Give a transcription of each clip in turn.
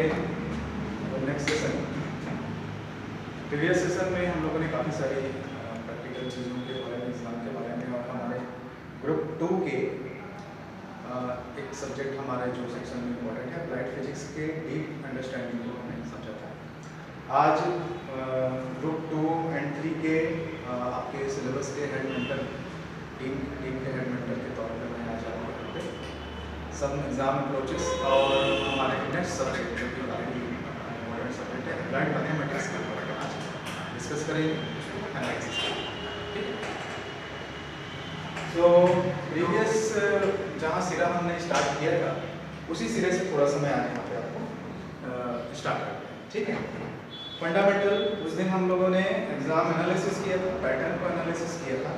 Next session. Previous session में हम लोगों ने काफ़ी सारी प्रैक्टिकल चीज़ों के बारे में, एग्जाम के बारे में, और हमारे ग्रुप 2 के एक सब्जेक्ट हमारे जो सेक्शन में इम्पोर्टेंट है अप्लाइड फिजिक्स के डीप अंडरस्टैंडिंग को हमने समझा था। आज ग्रुप 2 एंड 3 के आपके सिलेबस के हेड मेंटर टीम के हेड मेंटर के तौर पर मैं आज आपको सब एग्जाम अप्रोचेस और हमारे नेक्स्ट सब्जेक्ट जो कि इम्पोर्टेंट सब्जेक्ट है अप्लाइड मैथमेटिक्स के ऊपर आज डिस्कस करेंगे, उसको एनालिसिस करेंगे। ठीक है, तो प्रीवियस जहाँ सिरा हमने स्टार्ट किया था उसी सिरे से थोड़ा सा मैं आज यहाँ पे आपको स्टार्ट करते हैं। ठीक है, फंडामेंटल उस दिन हम लोगों ने एग्जाम एनालिसिस किया था, पैटर्न को एनालिसिस किया था,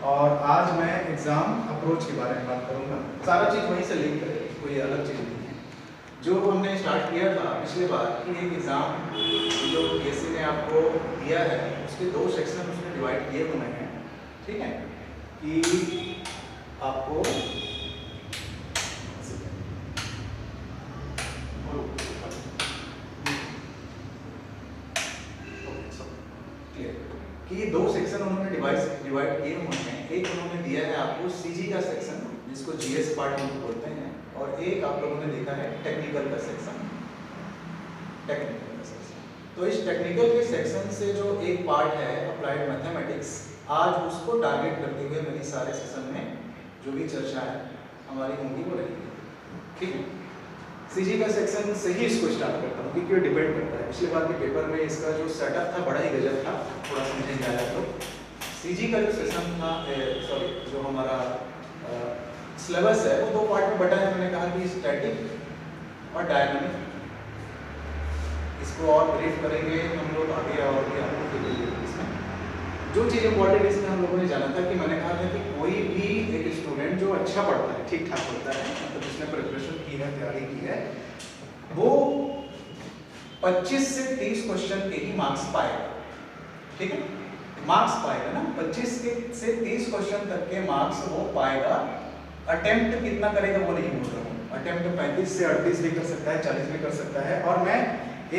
और आज मैं एग्जाम अप्रोच के बारे में बात करूंगा। सारा चीज़ वहीं से लिंक करेगी, कोई अलग चीज़ नहीं है। जो हमने स्टार्ट किया था पिछले बार कि एक एग्जाम जो केसी ने आपको दिया है उसके 2 सेक्शन उसमें डिवाइड किए हुए हैं। ठीक है, कि आपको कि 2 सेक्शन उन्होंने डिवाइड किए हुए हैं। एक उन्होंने दिया है आपको सीजी का सेक्शन जिसको जीएस पार्ट हम बोलते हैं, और एक आप लोगों ने देखा है टेक्निकल का सेक्शन। तो इस टेक्निकल के सेक्शन से जो एक पार्ट है अप्लाइड मैथमेटिक्स, आज उसको टारगेट करते हुए मेरी सारे सेशन में जो भी चर्चा है हमारी होंगी वो रहेगी। ठीक है, सीजी का सेक्शन से ही इसको स्टार्ट करता हूँ क्योंकि डिपेंड करता है। पिछले बार के पेपर में इसका जो सेटअप था बड़ा ही गजब था, थोड़ा समझे जाएगा तो सीजी का जो सेशन था, सॉरी जो हमारा सिलेबस है वो 2 पार्ट में बटा है। मैंने कहा कि स्टैटिक और डायनामिक, इसको और ब्रीफ करेंगे हम लोग आगे, और भी आपको इसमें जो चीज़ इंपॉर्टेंट इसमें हम लोगों ने जाना था कि मैंने कहा था कि कोई भी एक स्टूडेंट जो अच्छा पढ़ता है, ठीक ठाक पढ़ता है, मतलब जिसने प्रिपरेशन की है, तैयारी की है, वो 25 से 30 क्वेश्चन के ही मार्क्स पाएगा। ठीक है, मार्क्स पाएगा ना, 25 से 30 क्वेश्चन तक के मार्क्स वो पाएगा। अटेम्प्ट कितना करेगा वो नहीं बोल रहा हूँ, अटेम्प्ट 35 से 38 भी कर सकता है, 40 भी कर सकता है। और मैं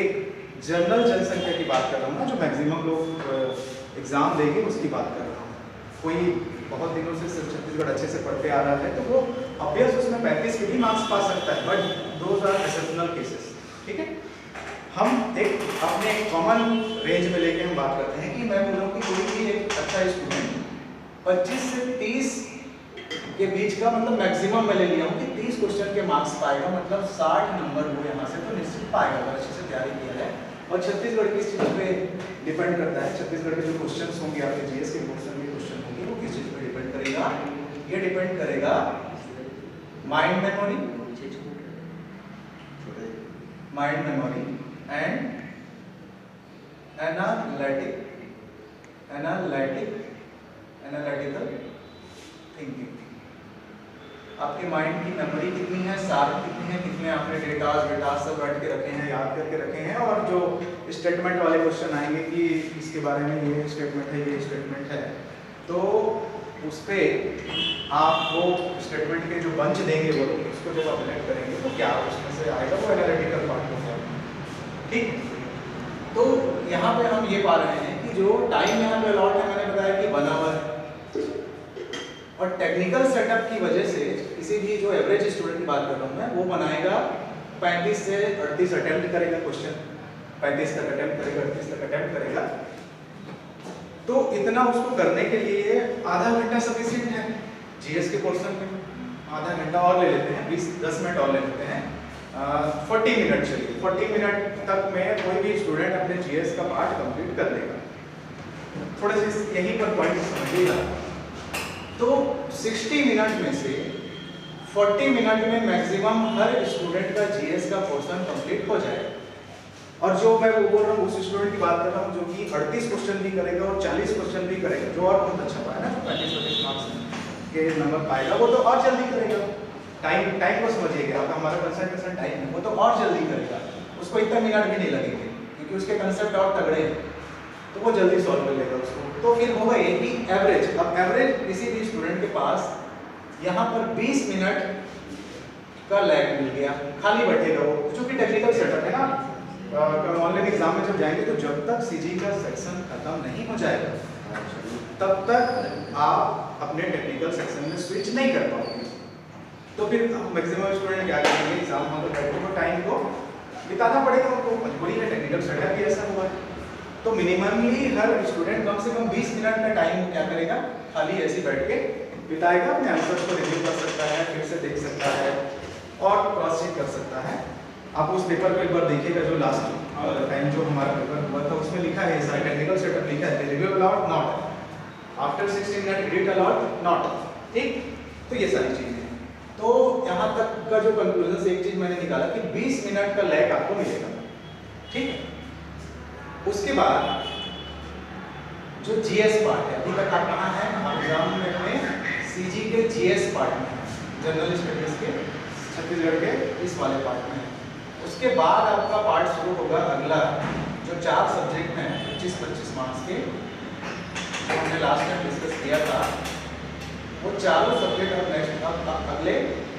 एक जनरल जनसंख्या की बात कर रहा हूँ ना, जो मैक्सिमम लोग एग्जाम देंगे उसकी बात कर रहा हूँ। कोई बहुत दिनों से सिर्फ छत्तीसगढ़ अच्छे से पढ़ते आ रहा है तो वो ऑब्वियस उसमें 35 के भी मार्क्स पा सकता है, but those are exceptional cases. ठीक है, हम एक अपने कॉमन रेंज में लेके हम बात करते हैं कि मैं बोल रहा हूँ कि कोई भी एक अच्छा स्टूडेंट 25 से 30 के बीच का, मतलब मैक्सिमम मैं ले लिया हूँ कि 30 क्वेश्चन के मार्क्स पाएगा, मतलब 60 नंबर वो यहाँ से तो निश्चित पाएगा अगर अच्छे से तैयारी किया है। और छत्तीसगढ़ किस चीज़ पे डिपेंड करता है, छत्तीसगढ़ के जो क्वेश्चन होंगे आपके जीएस के पोर्शन के क्वेश्चन होंगे वो किस चीज़ पे डिपेंड करेगा, ये डिपेंड करेगा mind memory and analytical thinking. आपके माइंड की मेमोरी कितनी है, शार्प कितनी है, कितने आपने डेटास सब बैठ के रखे हैं, याद करके रखे हैं। और जो स्टेटमेंट वाले क्वेश्चन आएंगे कि इसके बारे में ये स्टेटमेंट है, ये स्टेटमेंट है, तो उस पर आप वो स्टेटमेंट के जो बंच देंगे वो लोग, उसको जब आप सिलेक्ट करेंगे तो क्या उसमें से आएगा, वो एनालिटिकल पार्ट होगा। ठीक, तो यहाँ पे हम ये पा रहे हैं कि जो टाइम यहाँ पे अलॉट है, मैंने बताया कि 1 आवर, और टेक्निकल सेटअप की वजह से किसी भी जो एवरेज स्टूडेंट की बात कर रहा हूँ मैं, वो बनाएगा 35 से 38 अटेम्प्ट करेगा क्वेश्चन, 35 तक अटेम्प्ट करेगा, 38 तक अटेम्प्ट करेगा। तो इतना उसको करने के लिए आधा घंटा सफिशिएंट है। जीएस के पोर्शन में आधा घंटा और ले लेते हैं, 10 मिनट और ले लेते हैं, 40 मिनट। चलिए 40 मिनट तक में कोई भी स्टूडेंट अपने जीएस का पार्ट कंप्लीट कर लेगा। थोड़े से यहीं पर पॉइंट समझिएगा। तो 60 मिनट में से 40 मिनट में मैक्सिमम हर स्टूडेंट का जीएस का पोर्शन कंप्लीट हो जाएगा। और जो मैं वो बोल रहा हूँ उस स्टूडेंट की बात कर रहा हूँ जो कि 38 क्वेश्चन भी करेगा और 40 क्वेश्चन भी करेगा, जो और बहुत अच्छा पाएगा, जो 35 मार्क्स के नंबर पाएगा वो तो और जल्दी करेगा। टाइम को समझिएगा, आपका हमारा कंसंट्रेशन टाइम है, वो तो और जल्दी करेगा, उसको इतना मिनट भी नहीं लगेंगे क्योंकि उसके कंसेप्ट और तगड़े हैं, तो वो जल्दी सॉल्व कर लेगा उसको। तो फिर होगा ये कि एवरेज, अब एवरेज किसी भी स्टूडेंट के पास यहाँ पर 20 मिनट का लैग मिल गया, खाली बैठेगा वो, क्योंकि टेक्निकल सेटअप है ना। ऑनलाइन एग्जाम में जब जाएंगे तो जब तक सीजी का सेक्शन खत्म नहीं हो जाएगा तब तक आप अपने टेक्निकल सेक्शन में स्विच नहीं कर पाओगे। तो फिर मैक्सिमम स्टूडेंट क्या करेंगे, एग्जाम हॉल में बैठे तो टाइम को बिताना पड़ेगा उनको, मजबूरी में टेक्निकल सेटअप भी ऐसा हुआ है। तो मिनिममली हर स्टूडेंट कम से कम 20 मिनट का टाइम क्या करेगा, खाली ऐसे बैठ के बिताएगा, अपने आंसर्स को रिव्यू कर सकता है, फिर से देख सकता है और क्रॉस चेक कर सकता है। आप उस पेपर को एक बार देखिएगा जो लास्ट टाइम जो हमारा पेपर हुआ था उसमें लिखा है सारा टेक्निकल सेटअप लिखा है, review allowed not, after 16 minute edit allowed not, ठीक। तो ये सारी चीजें, तो यहाँ तक का जो कंक्लूजन से एक चीज मैंने निकाला कि 20 मिनट का लैग आपको मिलेगा, ठीक है। उसके बाद जो जीएस पार्ट है, अभी तक आप कहाँ हैं, एग्जाम में अपने सीजी के जीएस पार्ट में है, जनरल स्टडीज के छत्तीसगढ़ के इस वाले पार्ट में है। उसके बाद आपका पार्ट शुरू होगा अगला, जो 4 सब्जेक्ट हैं 25-25 मार्क्स के, जो हमने लास्ट टाइम डिस्कस किया था, वो चारों सब्जेक्ट अब नेक्स्ट अगले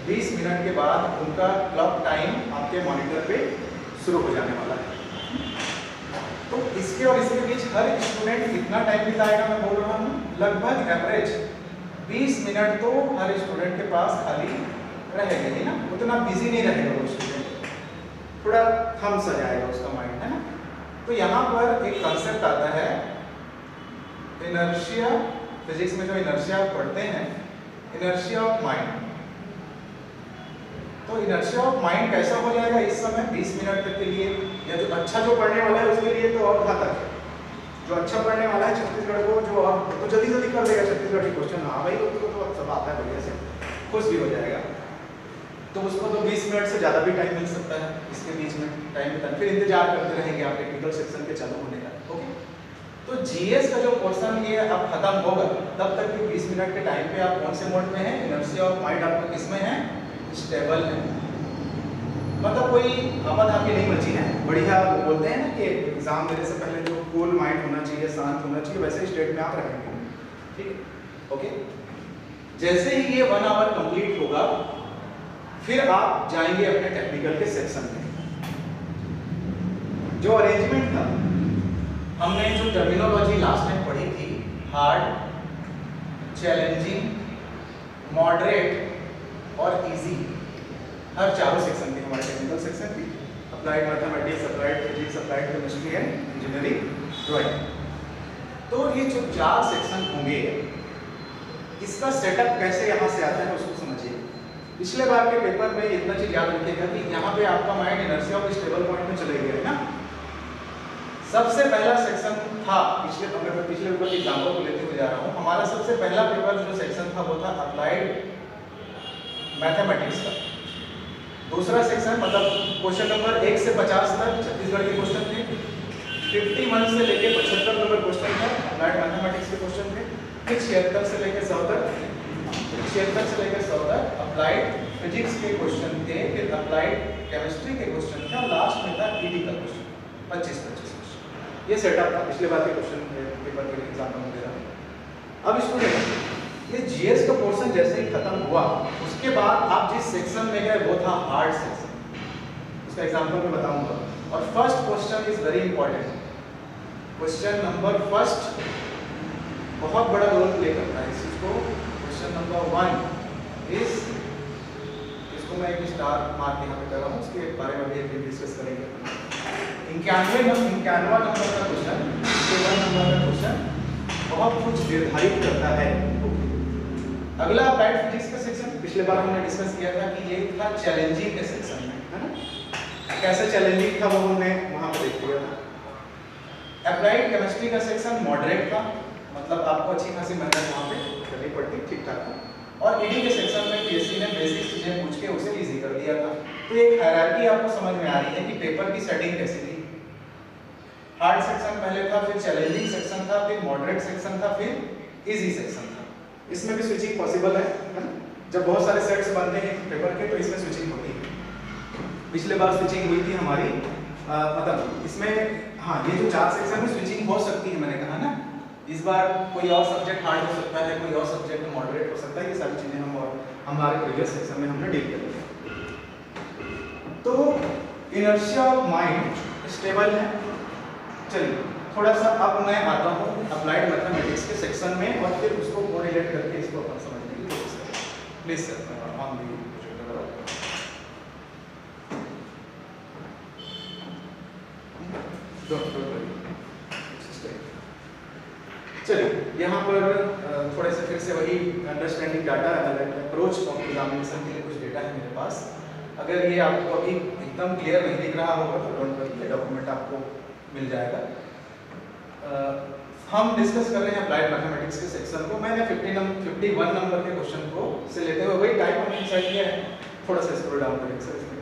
20 मिनट के बाद उनका क्लॉक टाइम आपके मॉनिटर पे शुरू हो जाने वाला है। तो इसके और इसके बीच हर स्टूडेंट कितना टाइम बिताएगा, मैं बोल रहा हूँ लगभग एवरेज 20 मिनट तो हर स्टूडेंट के पास खाली रहेगा ही ना, उतना बिजी नहीं रहेगा वो स्टूडेंट, थोड़ा थम सा जाएगा उसका माइंड, है ना। तो यहाँ पर एक कंसेप्ट आता है इनर्शिया, फिजिक्स में जो इनर्शिया पढ़ते हैं, इनर्शिया ऑफ माइंड। तो इनर्शिया ऑफ माइंड कैसा हो जाएगा इस समय 20 मिनट तक के लिए, या जो अच्छा जो पढ़ने वाला है उसके लिए तो और घातक है। जो अच्छा पढ़ने वाला है छत्तीसगढ़ को, जो और तो जल्दी जल्दी कर देगा छत्तीसगढ़ के क्वेश्चन, हाँ भाई उसको तो सब आता है बढ़िया से, खुश भी हो जाएगा। तो उसको तो 20 मिनट से ज़्यादा भी टाइम मिल सकता है, इसके बीच में टाइम बिताने, फिर इंतजार करते रहेंगे आप टेक्निकल सेक्शन के चालू होने का, ओके। तो जीएस का जो पोर्शन ये अब खत्म होगा, तब तक के 20 मिनट के टाइम पे आप कौन से मोड में हैं, इनर्शिया ऑफ माइंड आपका किस में है, स्टेबल है, मतलब कोई आपाधापी नहीं बची है, बढ़िया। बोलते हैं ना कि एग्जाम देने से पहले जो कूल माइंड होना चाहिए, शांत होना चाहिए, वैसे स्टेट में आप रहेंगे, ठीक है, ओके। जैसे ही ये 1 आवर कंप्लीट होगा फिर आप जाएंगे अपने टेक्निकल के सेक्शन में। जो अरेंजमेंट था, हमने जो टर्मिनोलॉजी लास्ट टाइम पढ़ी थी, हार्ड, चैलेंजिंग, मॉडरेट और इजी, हर चारों सेक्शन के हमारे टेक्निकल सेक्शन की, applied mathematics, applied physics, applied chemistry and engineering, drawing. तो ये जो 4 सेक्शन होंगे, इसका सेटअप कैसे यहाँ से आता है उसको समझिए। पिछले बार के पेपर में इतना चीज याद रखिएगा कि यहाँ पे आपका mind inertia of stable point में चले गया है ना। सबसे पहला सेक्शन था, पिछले पेपर के एग्जाम्पल को लेते हुए जा रहा हूँ, हमारा सबसे पहला पेपर जो सेक्शन था वो था अप्लाइड मैथमेटिक्स का। दूसरा सेक्शन मतलब क्वेश्चन नंबर 1 से 50 तक छत्तीसगढ़ के क्वेश्चन थे, 51 से लेके 75 नंबर क्वेश्चन था अप्लाइड मैथमेटिक्स के क्वेश्चन थे, फिर 76 से लेके 100 तक, 76 से लेकर 100 तक अप्लाइड फिजिक्स के क्वेश्चन थे, फिर अप्लाइड केमिस्ट्री के क्वेश्चन थे और लास्ट में था ईडी का क्वेश्चन 25-25 क्वेश्चन। ये सेटअप था पिछले बार के क्वेश्चन पेपर के एग्जाम्पल में दे रहा हूँ। अब स्टूडेंट ये जीएस का पोर्शन जैसे ही खत्म हुआ उसके बाद आप जिस सेक्शन में गए वो था हार्ड सेक्शन, उसका एग्जाम्पल मैं बताऊंगा। और first question is very important, question number first बहुत बड़ा रोल प्ले करता है इस चीज को। क्वेश्चन नंबर 1 इज, इसको मैं एक स्टार मार्क यहाँ पे कर रहा हूँ, उसके बारे में भी डिस्कस करेंगे। 91 नंबर का क्वेश्चन, 51 नंबर का क्वेश्चन बहुत कुछ निर्धारित करता है। अगला अप्लाइड फिजिक्स का सेक्शन, पिछले बार हमने डिस्कस किया था कि ये था चैलेंजिंग के सेक्शन में, है ना। कैसे चैलेंजिंग था वो हमने वहाँ पे देख लिया था। अप्लाइड केमिस्ट्री का सेक्शन मॉडरेट था, मतलब आपको अच्छी खासी मेहनत वहाँ पे करनी पड़ती, ठीक ठाक था। और ईडी के सेक्शन में पीएससी ने बेसिक चीजें पूछ के उसे इजी कर दिया था। तो एक हायरार्की आपको समझ में आ रही है कि पेपर की सेटिंग कैसी थी। हार्ड सेक्शन पहले था, फिर चैलेंजिंग सेक्शन था, फिर मॉडरेट सेक्शन था, फिर इजी सेक्शन था। इसमें भी स्विचिंग पॉसिबल है ना? जब बहुत सारे सेट्स बनते हैं पेपर के तो इसमें स्विचिंग होती है। पिछले बार स्विचिंग हुई थी हमारी, मतलब इसमें हाँ ये जो 4 सेक्शन में स्विचिंग हो सकती है, मैंने कहा ना। इस बार कोई और सब्जेक्ट हार्ड हो सकता है, कोई और सब्जेक्ट मॉडरेट हो सकता है, ये सारी चीजें हम और हमारे प्रीवियस सेक्शन में हमने डील कर लिया। इनर्शिया ऑफ माइंड स्टेबल है। चलिए थोड़ा सा अब मैं आता हूँ अप्लाइड मैथमेटिक्स के सेक्शन में और फिर उसको कोरिलेट करके इसको अपन समझने की कोशिश करें। प्लीज सर ऑन दी चलिए यहाँ पर थोड़े से फिर से वही understanding data approach of examination के लिए कुछ डेटा है मेरे पास। अगर ये आपको अभी एकदम क्लियर नहीं दिख रहा होगा तो डोंट वरी, ये डॉक्यूमेंट आपको मिल जाएगा। हम डिस्कस कर रहे हैं अप्लाइड मैथमेटिक्स के सेक्शन को। मैंने 51 नंबर के क्वेश्चन को से लेते हुए वही टाइप हमने डिसाइड किया है। थोड़ा सा स्क्रॉल डाउन करेंगे सर इसमें।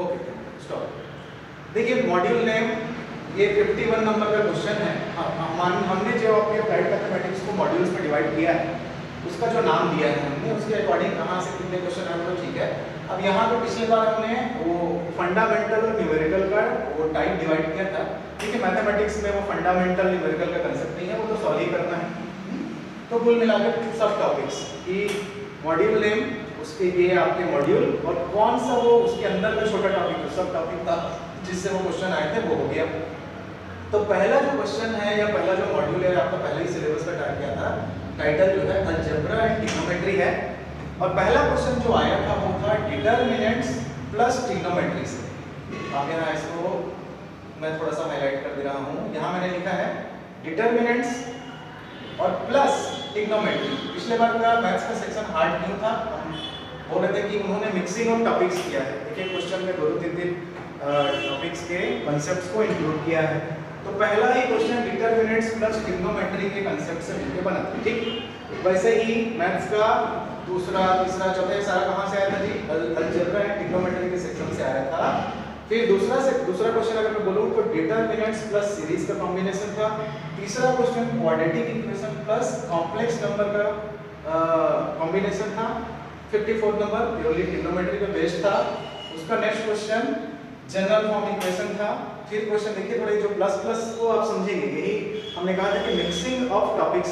Okay stop. देखिए मॉड्यूल नेम ये 51 नंबर का क्वेश्चन है। हमने जो अपने अप्लाइड मैथमेटिक्स को मॉड्यूल्स में डिवाइड किया है उसका जो नाम दिया है हमने उसके अकॉर्डिंग कहाँ से कितने क्वेश्चन आए तो ठीक है। अब यहाँ पे पिछले बार हमने वो फंडामेंटल और न्यूमेरिकल का वो टाइप डिवाइड किया था। ठीक है, मैथमेटिक्स में वो फंडामेंटल न्यूमेरिकल का कंसेप्ट नहीं है, वो तो सॉल्व ही करना है। तो कुल मिलाकर सब टॉपिक्स की मॉड्यूल नेम, उसके ये आपके मॉड्यूल और कौन सा वो उसके अंदर का छोटा टॉपिक सब टॉपिक था जिससे वो क्वेश्चन आए थे वो हो गया। तो पहला जो क्वेश्चन है या पहला जो मॉड्यूल है आपका पहले ही सिलेबस का टाइप किया था, टाइटल जो है अलजेब्रा एंड ट्रिग्नोमेट्री है। और पहला क्वेश्चन जो आया था वो था डिटरमिनेंट्स प्लस ट्रिग्नोमेट्री से। आप यहाँ इसको मैं थोड़ा सा हाईलाइट कर दे रहा हूँ। यहाँ मैंने लिखा है डिटरमिनेंट्स और प्लस ट्रिग्नोमेट्री। पिछले बार का मैथ्स का सेक्शन हार्ड क्यों था? हम बोल रहे थे कि उन्होंने मिक्सिंग ऑफ टॉपिक्स किया है। एक एक क्वेश्चन में 2-3 टॉपिक्स के कॉन्सेप्ट्स को इंक्लूड किया है। तो पहला ही क्वेश्चन डिटरमिनेंट्स प्लस ट्रिग्नोमेट्री के कांसेप्ट से मिलकर बना था। ठीक वैसे ही मैथ्स का दूसरा तीसरा चौथा सारा कहाँ से आया था जी? अलजेब्रा एंड ट्रिग्नोमेट्री के सेक्शन से आया था। फिर दूसरा क्वेश्चन अगर मैं बोलूँ तो डिटरमिनेंट्स प्लस सीरीज का कॉम्बिनेशन था। तीसरा question quadratic equation plus complex number का कॉम्बिनेशन था। 54 नंबर प्योरली ट्रिग्नोमेट्री पे बेस्ड था। उसका next question general form equation था। फिर क्वेश्चन देखिए थोड़े जो प्लस प्लस को आप समझेंगे, यही हमने कहा था कि मिक्सिंग ऑफ टॉपिक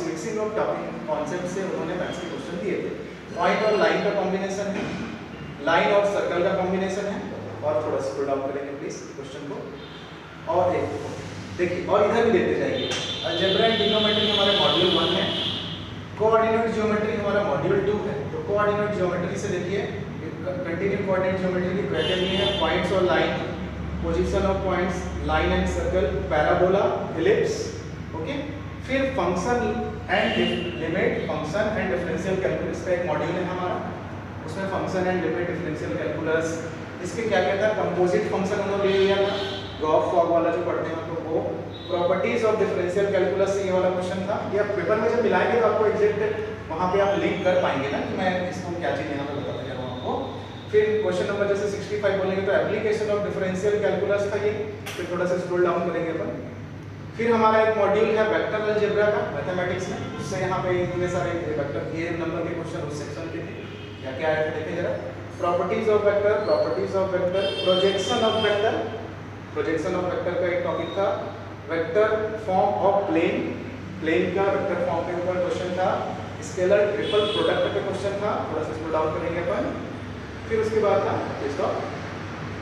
कॉन्सेप्ट से उन्होंने मैथ्स के क्वेश्चन दिए थे। पॉइंट और लाइन का कॉम्बिनेशन है, लाइन और सर्कल का कॉम्बिनेशन है। और थोड़ा स्क्रॉल डाउन करेंगे प्लीज क्वेश्चन को। और एक देखिए और इधर भी देखते जाइए। अलजेब्रा एंड ट्रिग्नोमेट्री हमारे मॉड्यूल 1 है, कोऑर्डिनेट ज्योमेट्री हमारा मॉड्यूल 2 है। तो कोऑर्डिनेट ज्योमेट्री से देखिए कंटिन्यू कोऑर्डिनेट ज्योमेट्री की क्राइटेरिया है पॉइंट्स और line, position of points, line and circle, parabola, ellipse. Okay, फिर function and limit, function and differential calculus का एक मॉड्यूल है हमारा। उसमें function and limit, differential calculus, इसके क्या क्या था कंपोजिट फंक्शन उन्होंने ले लिया था। गॉस फॉग वाला जो पढ़ते हैं तो वो प्रॉपर्टीज ऑफ डिफरेंशियल कैलकुलस से ये वाला क्वेश्चन था। ये आप पेपर में जब मिलाएंगे तो आपको एग्जैक्ट वहाँ पे आप लिंक कर पाएंगे ना कि मैं इसको क्या चीज़ यहाँ पे बताता जा रहा हूँ आपको। फिर क्वेश्चन नंबर जैसे 65 बोलेंगे तो एप्लीकेशन ऑफ डिफरेंशियल कैलकुलस था ये। फिर थोड़ा सा स्क्रॉल डाउन करेंगे अपन। फिर हमारा एक मॉड्यूल है वेक्टर अलजेब्रा का मैथमेटिक्स में। उससे यहाँ पे इतने सारे वेक्टर ये नंबर के क्वेश्चन उस सेक्शन के थे। क्या क्या आया था देखिए जरा। Properties of vector, projection of vector, projection of vector का एक टॉपिक था। वेक्टर फॉर्म ऑफ प्लेन का वेक्टर फॉर्म के ऊपर क्वेश्चन था। स्केलर ट्रिपल प्रोडक्ट पे क्वेश्चन था। थोड़ा सा स्क्रॉल डाउन करेंगे अपन। फिर उसके बाद था इसका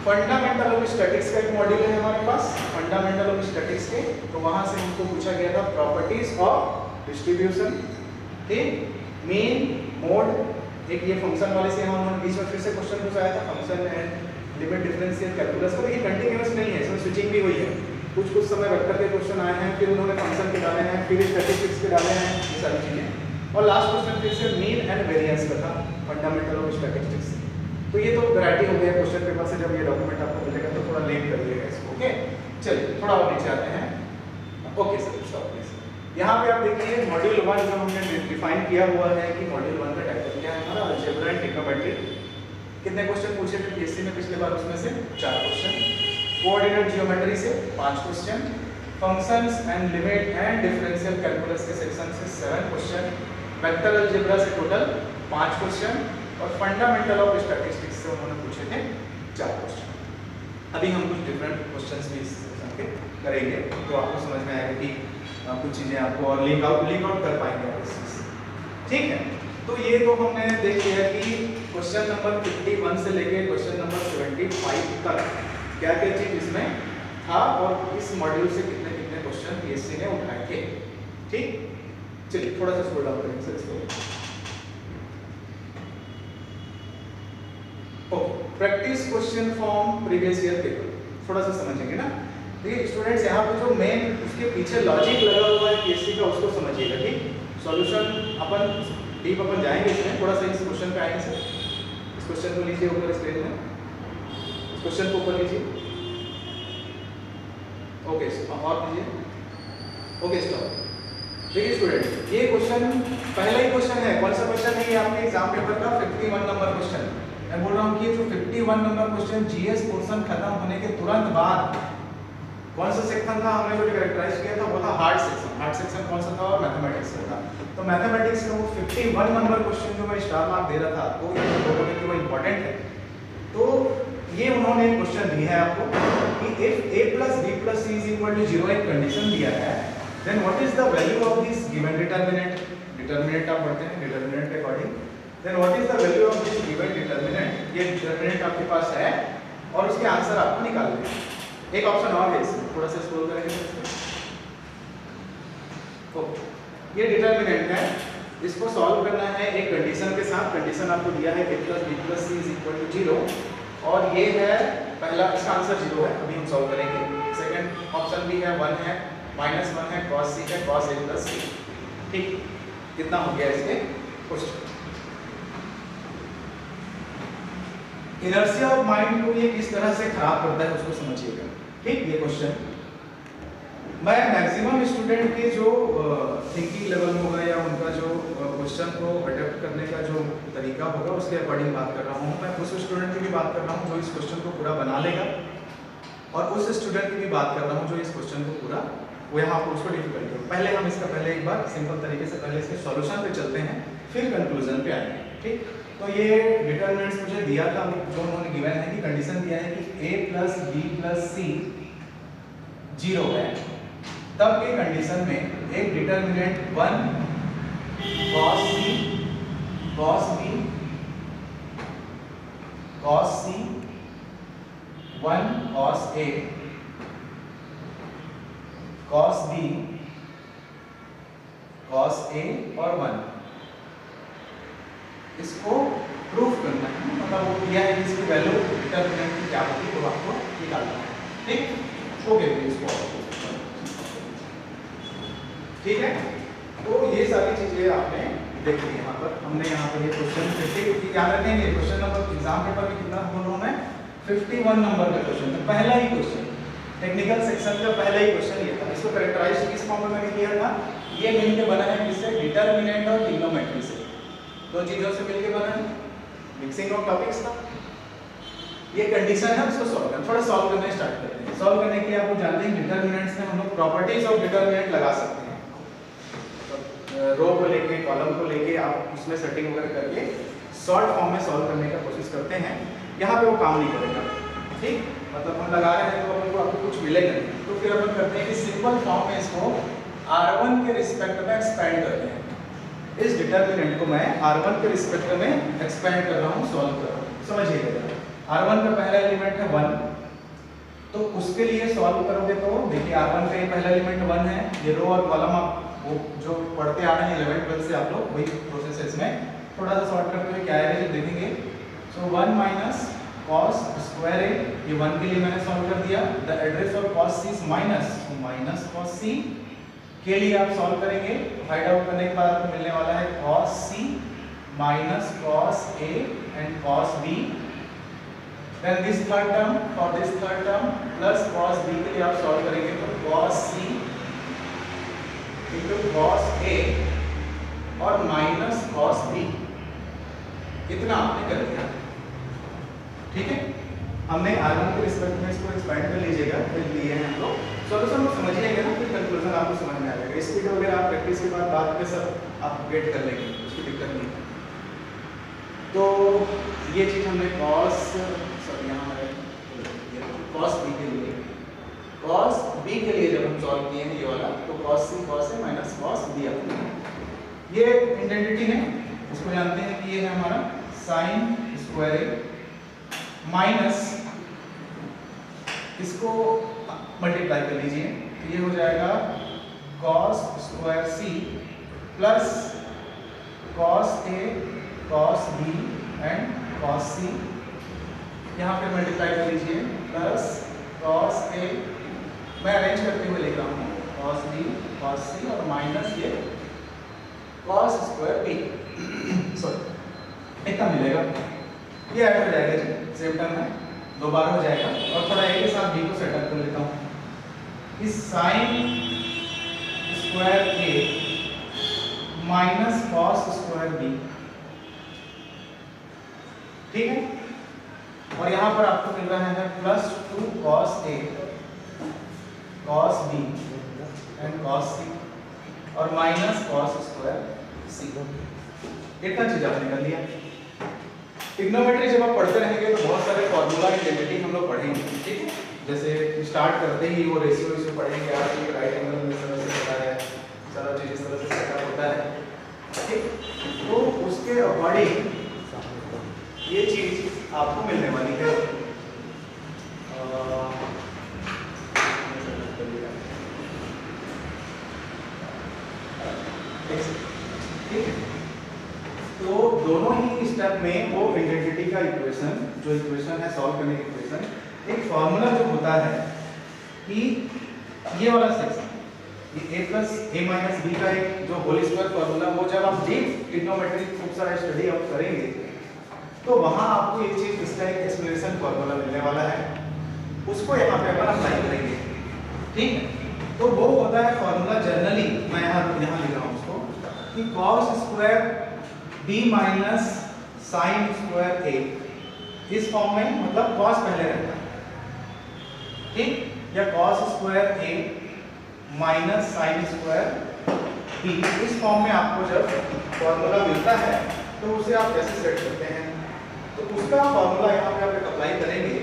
फंडामेंटल ऑफ स्टैटिक्स का एक मॉड्यूल है हमारे पास, फंडामेंटल ऑफ स्टैटिक्स के। तो वहां से हमको पूछा गया था प्रॉपर्टीज ऑफ डिस्ट्रीब्यूशन, ठीक, मीन, मोड, एक ये फंक्शन वाले से हम उन्होंने बीच में फिर से क्वेश्चन पूछा था function and limit differential calculus का। ये कंटीन्यूअस नहीं है, इसमें स्विचिंग भी हुई है। कुछ समय वेक्टर के क्वेश्चन आए हैं, फिर उन्होंने फंक्शन के डाले हैं, फिर स्टैटिस्टिक्स के डाले हैं, ये सारी चीजें। और लास्ट क्वेश्चन फिर से मीन एंड वेरिएंस का था फंडामेंटल ऑफ स्टैटिस्टिक्स। तो ये तो वैरायटी हो गया क्वेश्चन पेपर से। जब ये डॉक्यूमेंट आपको मिलेगा तो थोड़ा लेट कर लिएगा इसको। ओके चलिए थोड़ा और नीचे आते हैं। Okay sir stop please. यहाँ पे आप देखिए मॉड्यूल 1 जो हमने डिफाइन किया हुआ है कि मॉड्यूल 1 का टाइटल क्या है हमारा अलजेब्रा एंड ट्रिग्नोमेट्री। कितने क्वेश्चन पूछे थे पीएससी में पिछले बार? उसमें से 4 क्वेश्चन। कोऑर्डिनेट ज्योमेट्री से 5 question. Functions and limit and differential calculus के सेक्शन से 7 क्वेश्चन। वेक्टर अलजेब्रा से टोटल 5 क्वेश्चन। और फंडामेंटल ऑफ स्टैटिस्टिक्स से उन्होंने पूछे थे 4 क्वेश्चन। अभी हम कुछ डिफरेंट क्वेश्चंस भी इस सेक्शन के करेंगे तो आपको समझ में आएगा कि कुछ चीज़ें आपको और लिंक आउट कर पाएंगे आप इस चीज़ से। ठीक है तो ये तो हमने देख लिया कि क्वेश्चन नंबर 51 से लेके क्वेश्चन नंबर 75 तक क्या क्या चीज इसमें था और इस मॉड्यूल से कितने कितने क्वेश्चन पीएससी ने उठाए थे। ठीक, चलिए थोड़ा सा स्क्रॉल डाउन करेंगे सर इसको। Okay, practice question from previous year paper, थोड़ा सा समझेंगे ना। देखिए स्टूडेंट्स, यहाँ पे जो मेन उसके पीछे लॉजिक लगा हुआ है पीएससी का, उसको समझिएगा। ठीक, सॉल्यूशन अपन डीप अपन जाएंगे इसमें, थोड़ा सा इस क्वेश्चन पे आएंगे सर। इस क्वेश्चन को लीजिए ऊपर स्क्रीन में, इस क्वेश्चन को ऊपर लीजिए। ओके, और लीजिए। Okay, stop. देखिए स्टूडेंट, ये क्वेश्चन पहला ही क्वेश्चन है। कौन सा क्वेश्चन है ये आपके एग्जाम पेपर का? 51 नंबर क्वेश्चन। मैं बोल रहा हूँ कि जो 51 नंबर क्वेश्चन जीएस पोर्शन खत्म होने के तुरंत बाद कौन सा सेक्शन था हमने जो कैरेक्टराइज किया था, वो था हार्ड सेक्शन। हार्ड सेक्शन कौन सा था? और मैथमेटिक्स का था। तो मैथमेटिक्स का वो 51 नंबर क्वेश्चन जो मैं स्टार मार्क दे रहा था, तो ये लोगों के लिए वो इंपॉर्टेंट है। तो ये उन्होंने एक क्वेश्चन दिया है आपको कि if a plus b plus c is equal to 0 एक कंडीशन दिया है, then what is the value of this given determinant? Determinant आप पढ़ते हैं, डिटरमिनेंट के according, then what is the value of this given determinant? ये determinant आपके पास है और उसके आंसर आपको निकालने हैं। एक ऑप्शन और है इसमें, थोड़ा सा स्क्रॉल करेंगे इसमें। ओके, ये डिटरमिनेंट है, इसको सॉल्व करना है एक कंडीशन के साथ। कंडीशन आपको दिया है a plus b plus c is equal to 0 और ये है पहला, इसका आंसर 0 है, अभी हम सॉल्व करेंगे। सेकंड ऑप्शन भी है 1 है, -1 है, cos c है, cos a plus c। ठीक, कितना हो गया इसके क्वेश्चन। इनर्शिया ऑफ माइंड को ये किस तरह से खराब करता है उसको समझिएगा। ठीक, ये क्वेश्चन मैं मैक्सिमम स्टूडेंट के जो थिंकिंग लेवल होगा या उनका जो क्वेश्चन को अडेप्ट करने का जो तरीका होगा उसके अकॉर्डिंग बात कर रहा हूँ। मैं उस स्टूडेंट की भी बात कर रहा हूँ जो इस क्वेश्चन को पूरा बना लेगा और उस स्टूडेंट की भी बात कर रहा हूँ जो इस क्वेश्चन को पूरा, वो यहाँ पर उसको डिफिकल्टी हो। पहले हम इसका एक बार सिंपल तरीके से पहले इसके सॉल्यूशन पे चलते हैं, फिर कंक्लूजन पे आएंगे। ठीक, तो ये डिटरमिनेंट्स मुझे दिया था जो उन्होंने गिवन है कि कंडीशन दिया है कि a plus b plus c 0 है, तब के कंडीशन में एक determinant 1 cos c cos b cos c 1 cos a cos b cos a और 1, इसको प्रूफ करना है। मतलब वो दिया है कि इसकी वैल्यू डिटरमिनेंट की क्या होगी तो आपको निकालना है। ठीक, ओके, इसको ठीक है। तो ये सारी चीजें आपने देख ली यहाँ पर। हमने यहाँ पर ये क्वेश्चन 50 याद रखेंगे, क्वेश्चन नंबर एग्जाम पेपर में कितना बोल रहा हूँ मैं, 51 नंबर का क्वेश्चन था, पहला ही क्वेश्चन, टेक्निकल सेक्शन का पहला ही क्वेश्चन ये था। इसको कैरेक्टराइज किस फॉर्म में मैंने किया था? ये मिलके बना है किससे? डिटरमिनेंट और ट्रिग्नोमेट्री से, दो चीजों से मिलके बना है। मिक्सिंग ऑफ टॉपिक्स था, ये कंडीशन है, उसको सॉल्व करना। थोड़ा सॉल्व करना स्टार्ट करते हैं। सॉल्व करने के लिए आप जानते हैं डिटरमिनेंट्स में हम लोग प्रॉपर्टीज ऑफ डिटरमिनेंट लगा सकते हैं। रो को लेके, कॉलम को लेके आप उसमें सेटिंग वगैरह करके शॉर्ट फॉर्म में सॉल्व करने का कोशिश करते हैं। यहाँ पे वो काम नहीं करेगा। ठीक, मतलब हम लगा रहे हैं तो अपन को आपको कुछ मिलेगा नहीं, तो फिर अपन करते हैं कि सिंपल फॉर्म में इसको R1 के रिस्पेक्ट में एक्सपेंड करते हैं। इस डिटरमिनेंट को मैं R1 के रिस्पेक्ट में एक्सपेंड कर रहा हूँ, सॉल्व कर रहा हूँ। समझिएगा, R1 का पहला एलिमेंट है 1, तो उसके लिए सॉल्व करोगे तो देखिए R1 का ये पहला एलिमेंट 1 है। ये रो और कॉलम आप वो जो पढ़ते आ रहे हैं 11th 12th से आप लोग, वही प्रोसेस है इसमें। थोड़ा सा सॉल्व करते हुए क्या आएगा जब देखेंगे। सो 1 माइनस cos स्क्वायर a, ये 1 के लिए मैंने सॉल्व कर दिया। The address of cos c is minus cos c के लिए आप सॉल्व करेंगे। फाइंड आउट करने के बाद आपको मिलने वाला है cos c minus cos a and cos b। Then this third term, for this third term plus cos b के लिए आप सॉल्व करेंगे तो cos c into cos a और minus cos b, इतना आपने कर दिया। ठीक है, हमने R1 के रिस्पेक्ट में इसको एक्सपेंड कर लीजिएगा, फिर लिए हैं हम लोग। सॉल्यूशन को समझिएगा ना, फिर कंक्लूजन आपको समझ में आ जाएगा। स्पीड वगैरह आप प्रैक्टिस के बाद में सब आप गेट कर लेंगे, उसकी दिक्कत नहीं है। तो ये चीज़ हमने cos b के लिए जब हम सॉल्व किए हैं ये वाला, तो cos c cos a minus cos b आपको, ये इंडेंटिटी है। इसको जानते हैं कि ये है हमारा साइन स्क्वायर ए माइनस इसको मल्टीप्लाई कर लीजिए तो ये हो जाएगा cos square C plus cos A cos B and cos C, यहाँ पे मल्टीप्लाई कर लीजिए प्लस कॉस ए, मैं अरेंज करते हुए लिख रहा हूँ कॉस बी कॉस सी और माइनस ये कॉस स्क्वायर बी सॉरी इतना मिलेगा, ये ऐड हो जाएगा जी सेम टर्म में दो बार हो जाएगा। और थोड़ा ए के साथ बी को सेटअप कर लेता हूँ, इस sine square A minus cos square B, ठीक है। और यहाँ पर आपको मिल रहा है plus 2 cos A cos B and cos C और माइनस कॉस स्क्वायर सी, इतना चीज आपने कर लिया। ट्रिग्नोमेट्री जब आप पढ़ते रहेंगे तो बहुत सारे फॉर्मूला आइडेंटिटी हम लोग पढ़ेंगे, ठीक है। जैसे स्टार्ट करते ही वो रेशियो पढ़ेंगे, आप ये राइट एंगल में तरह से होता है, सारा चीज इस तरह से सेटअप होता है, ठीक। तो उसके अकॉर्डिंग ये चीज आपको मिलने वाली है। ठीक है, तो दोनों ही स्टेप में वो आइडेंटिटी का इक्वेशन, जो इक्वेशन है सॉल्व करने की इक्वेशन, एक फॉर्मूला जो होता है कि ये वाला सेक्शन ये a plus A minus B का एक जो होल स्क्वायर फॉर्मूला, वो जब आप डीप ट्रिग्नोमेट्री खूब सारा स्टडी आप करेंगे तो वहां आपको ये चीज इसका एक एक्सप्लेनेशन फॉर्मूला मिलने वाला है, उसको यहाँ पे अपन अप्लाई करेंगे, ठीक है। तो वो होता है फॉर्मूला जनरली, मैं यहाँ लिख रहा हूँ उसको कि cos square B minus sine square A, इस फॉर्म में मतलब कॉस पहले रहता है, ठीक, या cos square A minus sine square B, इस फॉर्म में आपको जब फॉर्मूला मिलता है तो उसे आप कैसे सेट करते हैं, तो उसका फॉर्मूला यहाँ पे आप अप्लाई करेंगे,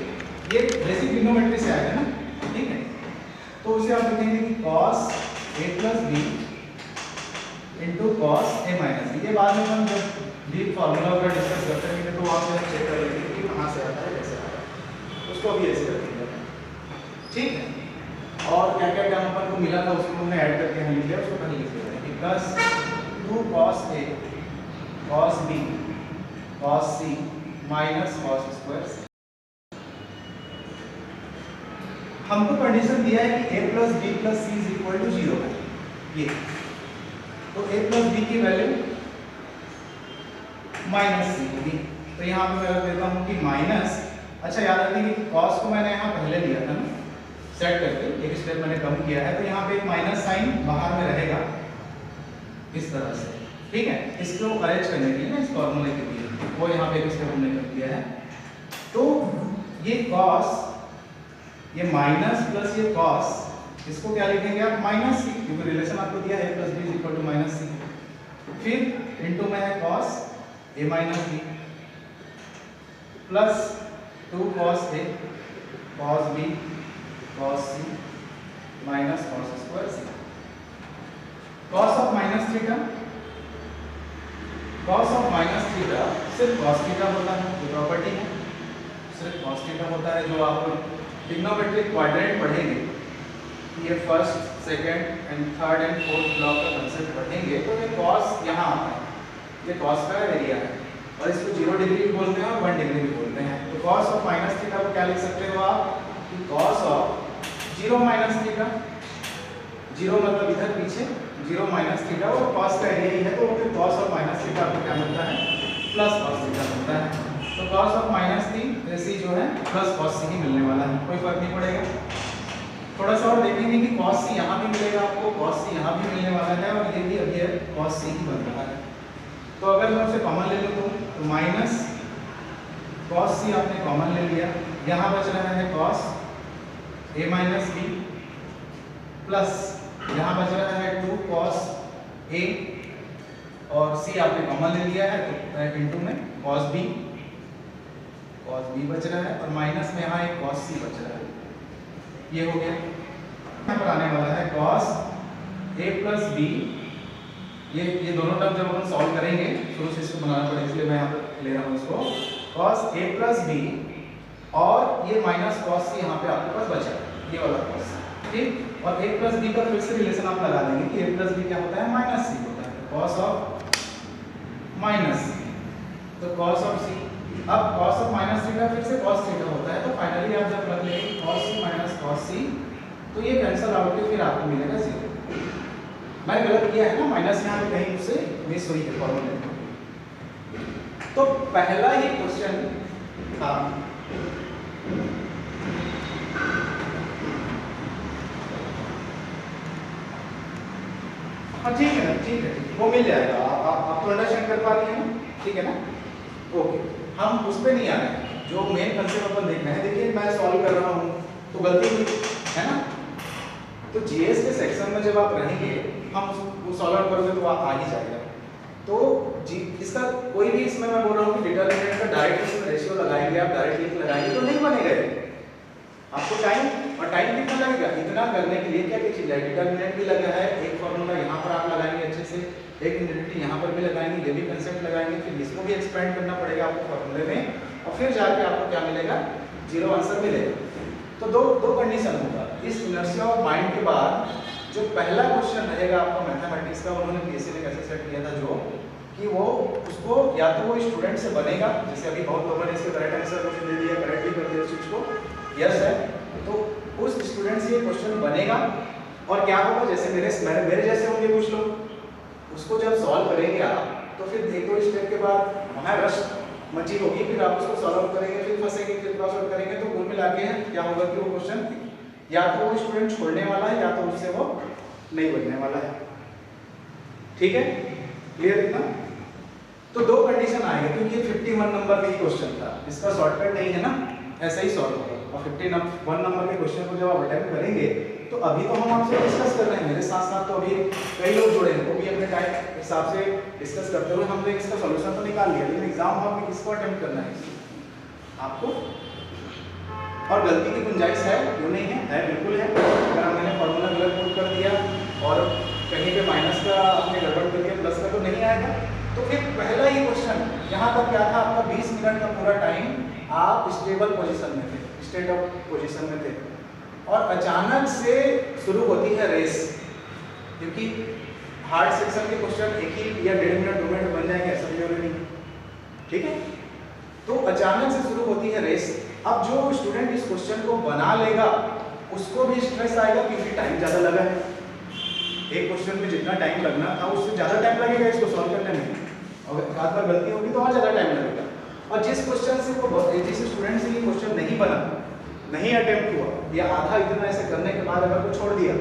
ये बेसिक ट्रिग्नोमेट्री से आएगा ना, ठीक है। तो उसे आप लिखेंगे कि cos a plus B into cos A minus B, ये बाद में हम जब डीप फॉर्मूला वगैरह डिस्कस करते हैं तो वहाँ पे हम चेक कर लेंगे कि कहाँ से आता है कैसे आता है, उसको भी ऐसे रखेंगे, ठीक है। और क्या क्या टर्म अपन को मिला था उसको हमने ऐड करके हम लिख लिया, उसको पहले लिख लेते हैं plus 2 cos a cos b cos c minus cos square c। हमको कंडीशन दिया है कि a plus B plus C is equal to 0 है, ये तो a प्लस बी की वैल्यू माइनस सी होगी, तो यहाँ पे मैं देता हूँ कि माइनस, अच्छा याद रखेंगे कि cos को मैंने यहाँ पहले लिया था ना, सेट करके एक स्टेप मैंने कम किया है, तो यहाँ पे एक माइनस साइन बाहर में रहेगा इस तरह से, ठीक है। इसको अरेंज करने के लिए ना, इस फॉर्मूले के लिए वो यहाँ पे एक स्टेप हमने कर दिया है। तो ये cos, ये माइनस प्लस ये cos, इसको क्या लिखेंगे आप माइनस सी, क्योंकि रिलेशन आपको दिया है a plus B equal to minus C, फिर इनटू में है cos a minus B plus 2 cos a cos b cos c minus cos square c। cos of minus theta, cos of minus theta सिर्फ cos theta होता है, जो property है सिर्फ cos theta होता है। जो आप ट्रिग्नोमेट्रिक क्वाड्रेंट पढ़ेंगे, ये first second and third and fourth block का कंसेप्ट पढ़ेंगे, तो ये cos यहाँ आता है, ये cos का एरिया है और इसको 0 डिग्री भी बोलते हैं और 1 डिग्री भी बोलते हैं। तो cos ऑफ माइनस थीटा को क्या लिख सकते हो आप कि cos ऑफ 0 माइनस थीटा, 0 मतलब इधर पीछे 0 माइनस थीटा, और cos का एरिया ही है, तो फिर cos ऑफ माइनस थीटा आपको क्या मिलता है प्लस cos थीटा मिलता है। तो cos ऑफ माइनस सी जो है प्लस cos सी ही मिलने वाला है, कोई फर्क नहीं पड़ेगा। थोड़ा सा और देखेंगे कि cos सी यहाँ भी मिलेगा आपको, cos सी यहाँ भी मिलने वाला है, और ये भी अभी है cos सी ही बन रहा है। तो अगर मैं उसे कॉमन ले लूँ तो माइनस cos सी आपने कॉमन ले लिया, यहाँ बच रहा है cos a minus B plus यहाँ बच रहा है 2 cos a, और c आपने कॉमन ले लिया है तो इनटू में cos b बच रहा है, और माइनस में यहाँ एक cos c बच रहा है, ये हो गया। यहाँ पर आने वाला है cos a प्लस बी ये दोनों टर्म जब अपन सॉल्व करेंगे शुरू से इसको बनाना पड़ेगा, इसलिए मैं यहाँ पर ले रहा हूँ इसको cos a plus b और ये माइनस cos c यहाँ पे आपके पास बचा ये वाला cos, ठीक। और a plus b का फिर से रिलेशन आप लगा देंगे कि a plus b क्या होता है माइनस c होता है, cos ऑफ माइनस c, तो cos ऑफ c, अब cos ऑफ माइनस c का फिर से cos थीटा होता है, तो फाइनली आप जब रख लेंगे cos c minus cos c तो ये कैंसिल आउट के फिर आपको मिलेगा 0। मैंने गलत किया है ना, माइनस यहाँ पे कहीं उससे मिस हुई है फॉर्मूले में। तो पहला ही क्वेश्चन था हाँ ठीक है ना, ठीक है, वो मिल जाएगा, आप तो अंडरस्टैंड कर पा रही हैं, ठीक है ना, ओके। हम उस पर नहीं आ रहे हैं, जो मेन कंसेप्ट अपन देख रहे हैं। देखिए मैं सॉल्व कर रहा हूँ तो गलती हुई है ना, तो जीएस के सेक्शन में जब आप रहेंगे हम उसको सॉल्व करोगे तो आप आ ही जाएगा। तो जी इसका कोई भी इसमें मैं बोल रहा हूँ कि डिटरमिनेंट का डायरेक्ट इसमें रेशियो लगाएंगे, आप डायरेक्ट लिंक लगाएंगे तो नहीं बनेगा। आपको टाइम और टाइम कितना लगेगा, इतना करने के लिए क्या क्या चीज़ है, डिटरमिनेंट भी लगा है, एक फॉर्मूला यहाँ पर आप लगाएंगे अच्छे से, एक इंडेंटिटी यहाँ पर भी लगाएंगे, ये भी कंसेप्ट लगाएंगे, फिर इसको भी एक्सपेंड करना पड़ेगा आपको फॉर्मूले में, और फिर जाके आपको क्या मिलेगा, 0 आंसर मिलेगा। तो दो कंडीशन होगा इस इनर्शिया ऑफ माइंड के बाद। जो पहला क्वेश्चन रहेगा आपका मैथमेटिक्स का, उन्होंने पीएससी ने कैसे सेट किया था जो कि वो उसको या तो वो स्टूडेंट से बनेगा, जैसे अभी बहुत लोगों ने इसके करेक्ट आंसर मुझे दे दिया, करेक्ट भी कर दिया उस चीज को, यस है, तो उस स्टूडेंट से ये क्वेश्चन बनेगा। और क्या होगा, जैसे मेरे जैसे होंगे कुछ लोग, उसको जब सॉल्व करेंगे आप तो फिर एक दो स्टेप के बाद वहाँ रश मची होगी, फिर आप उसको सॉल्व करेंगे, फिर फंसेंगे, फिर क्रॉस आउट करेंगे, तो कुल मिला के क्या होगा कि वो क्वेश्चन या तो वो स्टूडेंट छोड़ने वाला है या तो उससे वो नहीं बनने वाला है। ठीक है, क्लियर इतना? तो दो कंडीशन आएगा, क्योंकि ये 51 नंबर का ही क्वेश्चन था, इसका शॉर्टकट नहीं है ना, ऐसा ही सॉल्व होगा। और 51 नंबर के क्वेश्चन को जब आप अटेम्प्ट करेंगे तो अभी तो हम आपसे डिस्कस कर रहे हैं, मेरे साथ साथ तो अभी कई लोग जुड़े हैं, वो भी अपने टाइम हिसाब से डिस्कस करते हुए हमने इसका सॉल्यूशन तो निकाल लिया, लेकिन एग्जाम हॉल में किसको अटेम्प्ट करना है आपको। और गलती की गुंजाइश है, क्यों नहीं है, बिल्कुल है। अगर हमने फॉर्मूला गलत पुट कर दिया और कहीं पे माइनस का आपने गड़बड़ कर दिया, प्लस का तो नहीं आएगा। तो फिर पहला ही क्वेश्चन यहाँ तक क्या था, आपका 20 मिनट का पूरा टाइम आप स्टेबल पोजीशन में थे, स्टेट ऑफ पोजीशन में थे, और अचानक से शुरू होती है रेस, क्योंकि हार्ड सेक्शन के क्वेश्चन एक ही या 1.5 मिनट 2 मिनट बन जाएंगे, ऐसा भी नहीं, ठीक है। तो अचानक से शुरू होती है रेस। अब जो स्टूडेंट इस क्वेश्चन को बना लेगा उसको भी स्ट्रेस आएगा, क्योंकि टाइम ज़्यादा लगा है, एक क्वेश्चन में जितना टाइम लगना था उससे ज़्यादा टाइम लगेगा इसको सॉल्व करने में, और एक आध बार गलती होगी तो और ज़्यादा टाइम लगेगा। और जिस क्वेश्चन से वो जिस स्टूडेंट से ये क्वेश्चन नहीं बना, नहीं अटेम्प्ट हुआ, या आधा इतना ऐसे करने के बाद अगर वो छोड़ दिया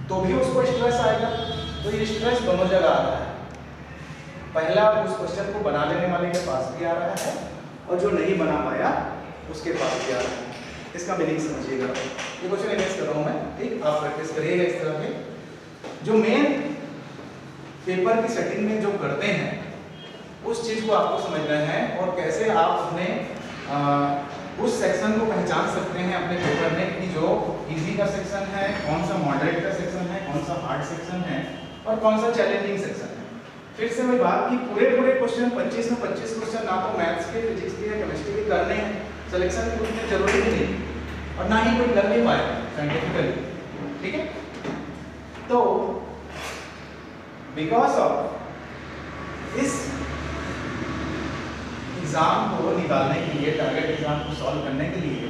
तो भी उसको स्ट्रेस आएगा। तो ये स्ट्रेस दोनों जगह आ रहा है, पहला उस क्वेश्चन को बना लेने वाले के पास भी आ रहा है और जो नहीं बना पाया उसके पास भी आ रहा है। इसका मीनिंग समझिएगा, ये क्वेश्चन इमेज कर रहा हूँ मैं, ठीक, आप प्रैक्टिस करिएगा इस तरह के। जो मेन पेपर की सेटिंग में जो करते हैं उस चीज को आपको समझना है, और कैसे आप अपने उस सेक्शन को पहचान सकते हैं अपने पेपर में कि जो इजी का सेक्शन है, कौन सा मॉडरेट का सेक्शन है, कौन सा हार्ड सेक्शन है और कौन सा चैलेंजिंग सेक्शन है। फिर से मैं बात की, पूरे क्वेश्चन 25 में 25 क्वेश्चन ना तो मैथ्स के, फिजिक्स के या केमिस्ट्री के करने हैं, सिलेक्शन की उतनी जरूरी भी नहीं, और ना ही कोई कर नहीं पाए साइंटिफिकली, ठीक है। तो बिकॉज ऑफ इस एग्जाम को निकालने के लिए, टारगेट एग्जाम को सॉल्व करने के लिए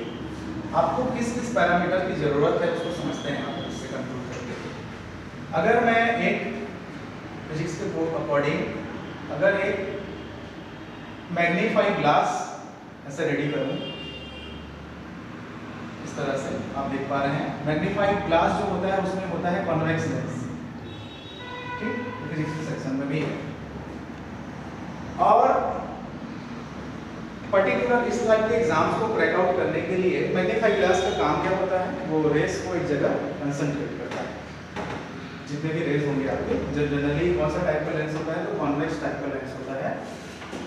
आपको किस किस पैरामीटर की जरूरत है उसको समझते हैं आप, इससे कंक्लूड करके। अगर मैं एक फिजिक्स के कोड अकॉर्डिंग अगर एक मैग्नीफाइंग ग्लास ऐसे रेडी करूं, इस तरह से आप देख पा रहे हैं, मैग्नीफाइंग ग्लास जो होता है उसमें होता है कॉन्वेक्स लेंस, ठीक, फिजिक्स के सेक्शन में भी है। और पर्टिकुलर इस टाइप के एग्जाम्स को क्रैक आउट करने के लिए मैग्नीफाइंग ग्लास का काम क्या होता है, वो रेस को एक जगह कंसंट्रेट करता है। जितने भी रेस होंगे आपके, जनरली कौन सा टाइप का लेंस होता है, तो कॉन्वेक्स टाइप का लेंस होता है,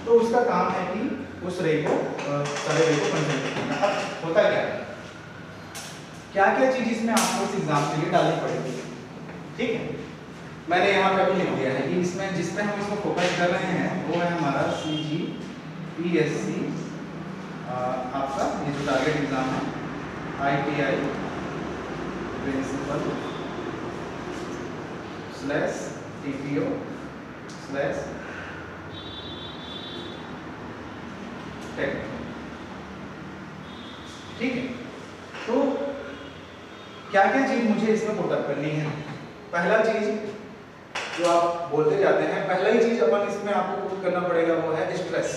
तो उसका काम है कि उस रे को सारे रे को कंसंट्रेट करना। अब होता क्या है, क्या क्या चीज इसमें आपको इस एग्जाम के लिए डालनी पड़ेगी, ठीक है। मैंने यहाँ पे अभी लिख दिया है कि इसमें जिस पे हम इसको फोकस कर रहे हैं वो है हमारा CGPSC आपका ये जो टारगेट एग्जाम है ITI प्रिंसिपल / TPO / टेक। ठीक है, तो क्या क्या चीज मुझे इसमें पुटअप करनी है। पहला चीज जो आप बोलते जाते हैं, पहला ही चीज अपन इसमें आपको पुट करना पड़ेगा वो है स्ट्रेस।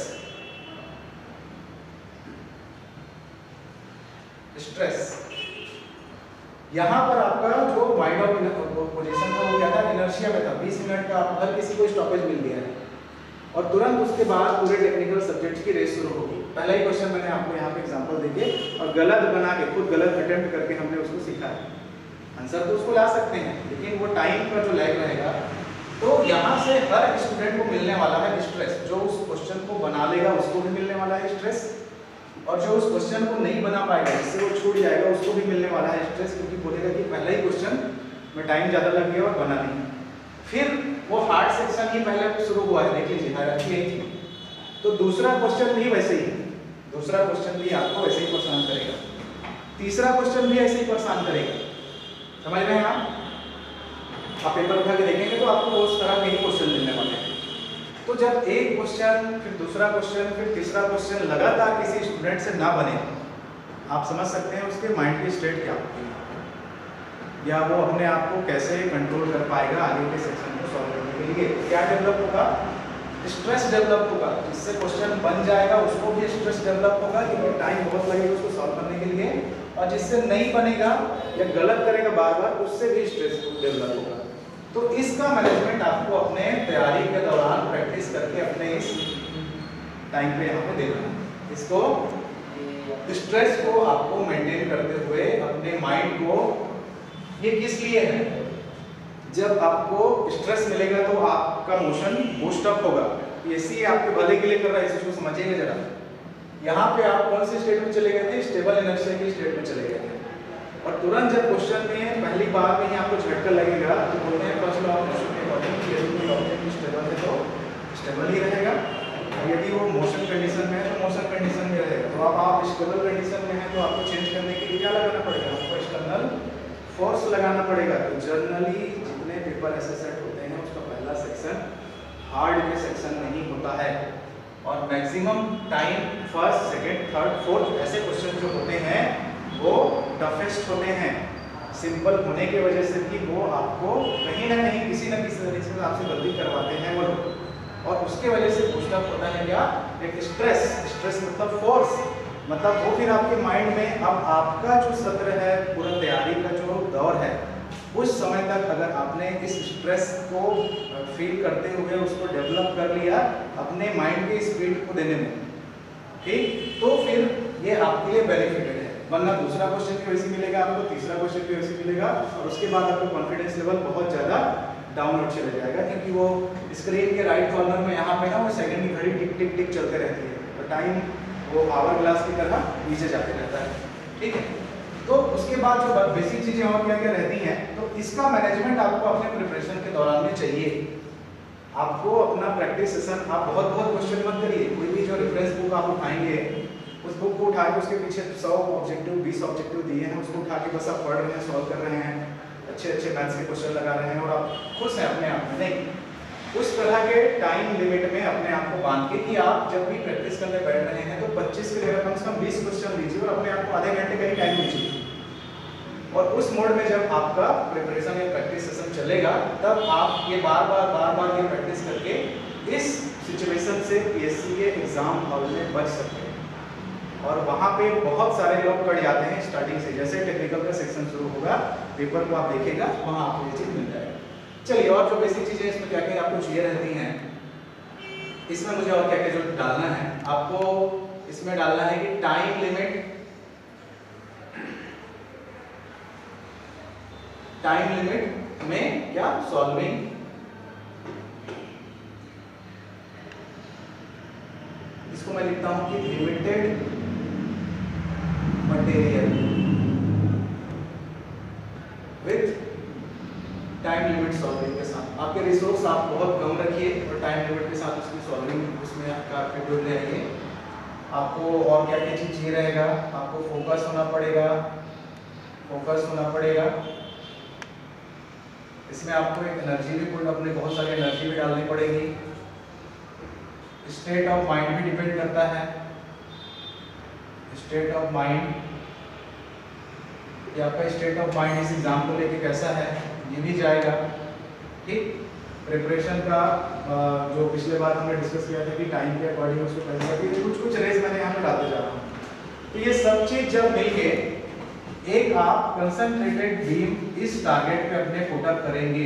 यहाँ पर आपका जो माइंड ऑफ पोजीशन था वो क्या था, इनर्शिया में था। 20 मिनट का आप हर किसी को स्टॉपेज मिल गया है और तुरंत उसके बाद पूरे टेक्निकल सब्जेक्ट्स की रेस शुरू होगी। पहला ही क्वेश्चन मैंने आपको यहाँ पे एग्जांपल देके और गलत बना के खुद गलत अटेम्प्ट करके हमने उसको सीखा है। आंसर तो उसको ला सकते हैं लेकिन वो टाइम का जो लैग रहेगा, तो यहाँ से हर स्टूडेंट को मिलने वाला है स्ट्रेस। जो उस क्वेश्चन को बना लेगा उसको भी मिलने वाला है स्ट्रेस, और जो उस क्वेश्चन को नहीं बना पाएगा, जिससे वो छूट जाएगा, उसको भी मिलने वाला है स्ट्रेस, क्योंकि बोलेगा कि पहला ही क्वेश्चन में टाइम ज़्यादा लग गया और बना नहीं। फिर वो हार्ड सेक्शन ही पहले शुरू हुआ है, देख लीजिए हायरार्की यही थी। तो दूसरा क्वेश्चन भी वैसे ही, दूसरा क्वेश्चन भी आपको वैसे ही परेशान करेगा, तीसरा क्वेश्चन भी ऐसे ही परेशान करेगा। समझ रहे हैं आप पेपर उठा के देखेंगे तो आपको उस तरह के ही क्वेश्चन मिलने वाले हैं। तो जब एक क्वेश्चन, फिर दूसरा क्वेश्चन, फिर तीसरा क्वेश्चन लगातार किसी स्टूडेंट से ना बने, आप समझ सकते हैं उसके माइंड की स्टेट क्या होगी, या वो अपने आप को कैसे कंट्रोल कर पाएगा आगे के सेक्शन को सॉल्व करने के लिए। क्या डेवलप होगा, स्ट्रेस डेवलप होगा। जिससे क्वेश्चन बन जाएगा उसको भी स्ट्रेस डेवलप होगा क्योंकि टाइम बहुत लगेगा उसको सॉल्व करने के लिए, और जिससे नहीं बनेगा या गलत करेगा बार बार, उससे भी स्ट्रेस डेवलप होगा। तो इसका मैनेजमेंट आपको अपने तैयारी के दौरान प्रैक्टिस करके अपने इस टाइम पे यहाँ पे देना है। इसको स्ट्रेस को आपको मेंटेन करते हुए अपने माइंड को, ये किस लिए है, जब आपको स्ट्रेस मिलेगा तो आपका मोशन बूस्ट अप होगा। ये आपके भले के लिए कर रहा है, इसको समझिएगा जरा। यहाँ पे आप कौन सी स्टेट में चले गए थे, स्टेबल इनर्शिया की स्टेट में चले गए थे, और तुरंत जब क्वेश्चन में पहली बार में ही आपको झटका लगेगा तो बोलते हैं फर्स्ट लॉ ऑफ मोशन के अकॉर्डिंग यदि कोई ऑब्जेक्ट स्टेबल है तो स्टेबल ही रहेगा, और यदि वो मोशन कंडीशन में है तो मोशन कंडीशन में रहेगा। तो अब आप स्टेबल कंडीशन में है तो आपको चेंज करने के लिए क्या लगाना पड़ेगा, आपको एक्सटर्नल फोर्स लगाना पड़ेगा। तो जनरली जितने पेपर ऐसे सेट होते हैं उसका पहला सेक्शन हार्ड के सेक्शन नहीं होता है, और maximum time first, second, third, fourth ऐसे क्वेश्चन जो होते हैं वो टफेस्ट होते हैं। सिंपल होने की वजह से भी वो आपको कहीं ना कहीं किसी न किसी तरीके से आपसे गलती करवाते हैं वो लोग, और उसके वजह से पुशअप होता है क्या, एक स्ट्रेस। स्ट्रेस मतलब फोर्स, मतलब वो फिर आपके माइंड में, अब आपका जो सत्र है, पूरा तैयारी का जो दौर है, उस समय तक अगर आपने इस स्ट्रेस को फील करते हुए उसको डेवलप कर लिया अपने माइंड के स्पीड को देने में, ठीक, तो फिर ये आपके लिए बेनिफिटेड है। वरना दूसरा क्वेश्चन भी वैसे मिलेगा आपको, तीसरा क्वेश्चन भी वैसे मिलेगा, और उसके बाद आपका कॉन्फिडेंस लेवल बहुत ज़्यादा डाउनवर्ड चले जाएगा, क्योंकि वो स्क्रीन के राइट कॉर्नर में यहाँ पे ना वो सेकंड की घड़ी टिक टिक टिक चलते रहती है, तो टाइम वो आवर ग्लास की तरह नीचे जाते रहता है। ठीक है, तो उसके बाद जो बेसिक चीज़ें और क्या क्या रहती हैं, तो इसका मैनेजमेंट आपको अपने प्रिपरेशन के दौरान में चाहिए। आपको अपना प्रैक्टिस सेशन, आप बहुत क्वेश्चन मत करिए, कोई भी जो रेफरेंस बुक आप उठाएंगे उस बुक को उठा के उसके पीछे 100 ऑब्जेक्टिव 20 ऑब्जेक्टिव दिए हैं, उसको उठा के बस आप पढ़ रहे हैं, सॉल्व कर रहे हैं, अच्छे मैथ्स के क्वेश्चन लगा रहे हैं और आप खुश हैं अपने आप में। नहीं, उस तरह के टाइम लिमिट में अपने आप को बांध के कि आप जब भी प्रैक्टिस करने बैठ रहे हैं तो 25 के जगह कम से कम 20 क्वेश्चन लीजिए और अपने आप को आधे घंटे का ही टाइम दीजिए, और उस मोड में जब आपका प्रिपरेशन या प्रैक्टिस सेशन चलेगा तब आप ये बार बार ये प्रैक्टिस करके इस सिचुएशन से पीएससी के एग्जाम हॉल में बच सकते हैं। और वहाँ पे बहुत सारे लोग कट जाते हैं स्टार्टिंग से, जैसे टेक्निकल का सेक्शन शुरू होगा, पेपर को आप देखेगा वहाँ आपको ये चीज़ मिल जाएगा। चलिए, और जो बेसिक चीज़ें इसमें क्या क्या आपको चाहिए रहती हैं, इसमें मुझे और क्या क्या जो डालना है, आपको इसमें डालना है कि टाइम लिमिट, टाइम लिमिट में क्या सॉल्विंग, इसको मैं लिखता हूं कि limited material with time limit solving के साथ आपके रिसोर्स आप बहुत कम रखिए और टाइम लिमिट के साथ उसकी सॉल्विंग उसमें आपका शेड्यूल ले आइए। आपको और क्या क्या चीज़ चाहिए रहेगा, आपको फोकस होना पड़ेगा, फोकस होना पड़ेगा। इसमें आपको एक एनर्जी भी अपने बहुत सारी एनर्जी भी डालनी पड़ेगी। स्टेट ऑफ माइंड भी डिपेंड करता है, स्टेट ऑफ माइंड कि आपका स्टेट ऑफ माइंड इस एग्जाम को लेके कैसा है ये भी जाएगा। ठीक, प्रिपरेशन का जो पिछले बार हमने डिस्कस किया था कि टाइम के अकॉर्डिंग उसको कर सकते हैं, कुछ रेस मैंने यहाँ पे डालते जा रहा हूँ। तो ये सब चीज जब मिलके एक आप कंसंट्रेटेड बीम इस टारगेट पे अपने पुटअप करेंगे,